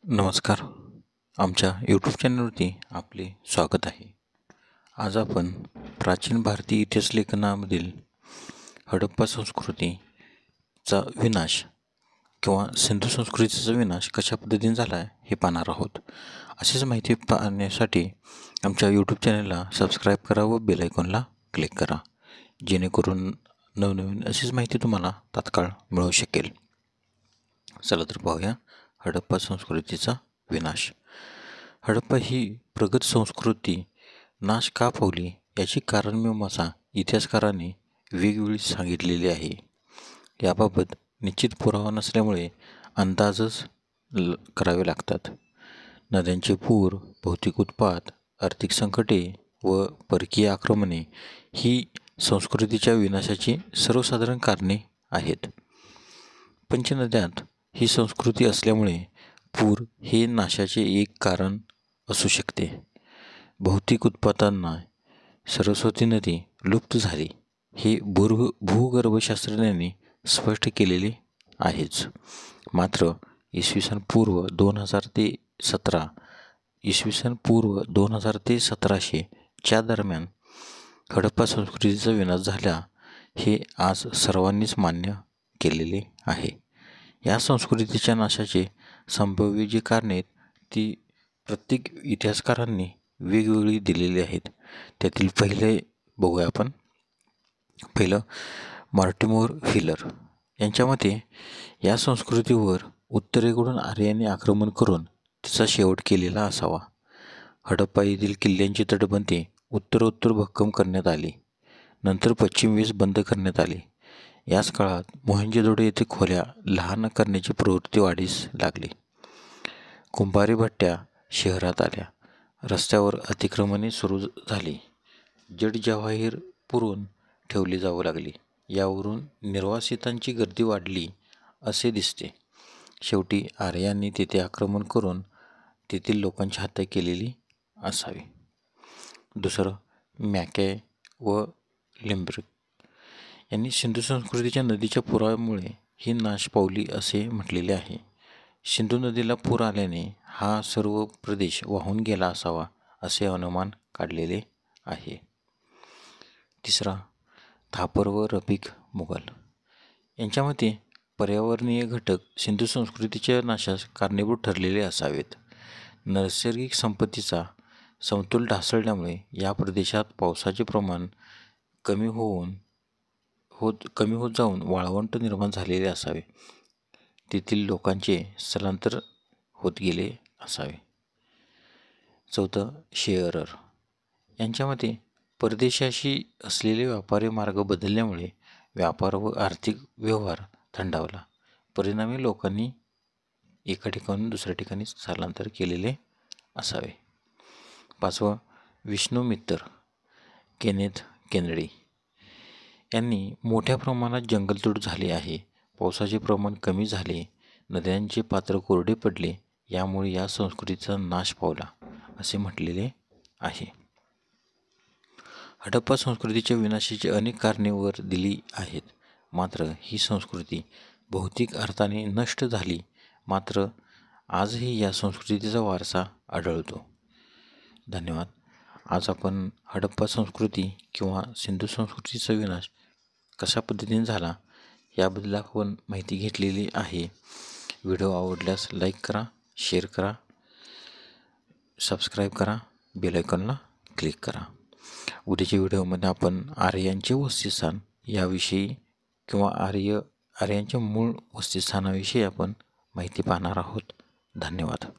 नमस्कार. आमच्या यूट्यूब चॅनलवरती आपले स्वागत आहे. आज आपण प्राचीन भारतीय इतिहास लेखनामधील हडप्पा संस्कृतीचा विनाश किंवा सिंधू संस्कृतीचा विनाश कशा पद्धतीने झाला आहे हे पाहणार आहोत. अशीच माहिती पाहण्यासाठी आमच्या यूट्यूब चॅनलला सबस्क्राईब करा व बेल आयकॉनला क्लिक करा, जेणेकरून नवनवीन अशीच माहिती तुम्हाला तात्काळ मिळू शकेल. चला तर पाहूया हडप्पा संस्कृतीचा विनाश. हडप्पा ही प्रगत संस्कृती नाश का पावली याची कारणमीमांसा इतिहासकारांनी वेगवेगळी सांगितलेली आहे. याबाबत निश्चित पुरावा नसल्यामुळे अंदाजच करावे लागतात. नद्यांचे पूर, भौतिक उत्पात, आर्थिक संकटे व परकीय आक्रमणे ही संस्कृतीच्या विनाशाची सर्वसाधारण कारणे आहेत. पंचनद्यात ही संस्कृती असल्यामुळे पूर हे नाशाचे एक कारण असू शकते. भौतिक उत्पातांना सरस्वती नदी लुप्त झाली हे भूगर्भशास्त्रज्ञांनी स्पष्ट केलेले आहेच. मात्र इसवी पूर्व 2000 ते 1700च्या दरम्यान हडप्पा संस्कृतीचा विनाश झाला हे आज सर्वांनीच मान्य केलेले आहे. या संस्कृतीच्या नाशाचे संभाव्य जी कारणे ती प्रत्येक इतिहासकारांनी वेगवेगळी दिलेली आहेत. त्यातील पहिले बघूया आपण. पहिलं मॉर्टिमर व्हीलर यांच्या मते या संस्कृतीवर उत्तरेकडून आर्यांनी आक्रमण करून तिचा शेवट केलेला असावा. हडप्पा येथील किल्ल्यांची तटबंदी उत्तरोत्तर भक्कम करण्यात आली. नंतर पश्चिम वेस बंद करण्यात आली. याच काळात मोहेंजोदडो येथे खोल्या लहान करण्याची प्रवृत्ती वाढीस लागली. कुंभारी भट्ट्या शहरात आल्या. रस्त्यावर अतिक्रमणे सुरू झाली. जड जवाहीर पुरून ठेवली जाऊ लागली. यावरून निर्वासितांची गर्दी वाढली असे दिसते. शेवटी आर्यांनी तेथे आक्रमण करून तेथील लोकांची हत्या केलेली असावी. दुसरं मॅकॅय व लिम्ब्रिक यांनी सिंधू संस्कृतीच्या नदीच्या पुरामुळे ही नाश पावली असे म्हटलेले आहे. सिंधू नदीला पूर आल्याने हा सर्व प्रदेश वाहून गेला असावा असे अनुमान काढलेले आहे. तिसरा थापर व रफिक मुघल यांच्या मते पर्यावरणीय घटक सिंधू संस्कृतीच्या नाशास कारणीभूत ठरलेले असावेत. नैसर्गिक संपत्तीचा समतोल ढासळल्यामुळे या प्रदेशात पावसाचे प्रमाण कमी होत जाऊन वाळवंट निर्माण झालेले असावे. तेथील लोकांचे स्थलांतर होत गेले असावे. चौथं शेअरर यांच्या मते परदेशाशी असलेले व्यापारी मार्ग बदलल्यामुळे व्यापार व आर्थिक व्यवहार थंडावला. परिणामी लोकांनी एका ठिकाणून दुसऱ्या ठिकाणी स्थलांतर केलेले असावे. पाचवं विष्णू केनेथ केनेडी यांनी मोठ्या प्रमाणात जंगलतोड झाली आहे. पावसाचे प्रमाण कमी झाले. नद्यांचे पात्र कोरडे पडले. यामुळे या संस्कृतीचा नाश पावला असे म्हटलेले आहे. हडप्पा संस्कृतीच्या विनाशाची अनेक कारणे वर दिली आहेत. मात्र ही संस्कृती भौतिक अर्थाने नष्ट झाली. मात्र आजही या संस्कृतीचा वारसा आढळतो. धन्यवाद. आज आपण हडप्पा संस्कृती किंवा सिंधू संस्कृतीचा विनाश कशा पद्धतीने झाला याबद्दल आपण माहिती घेतलेली आहे. व्हिडिओ आवडल्यास लाईक करा, शेअर करा, सबस्क्राईब करा, बेल आयकॉनला क्लिक करा. उद्याच्या व्हिडिओमध्ये आपण आर्यांचे वसतिस्थान याविषयी किंवा आर्यांच्या मूळ वसतिस्थानाविषयी आपण माहिती पाहणार आहोत. धन्यवाद.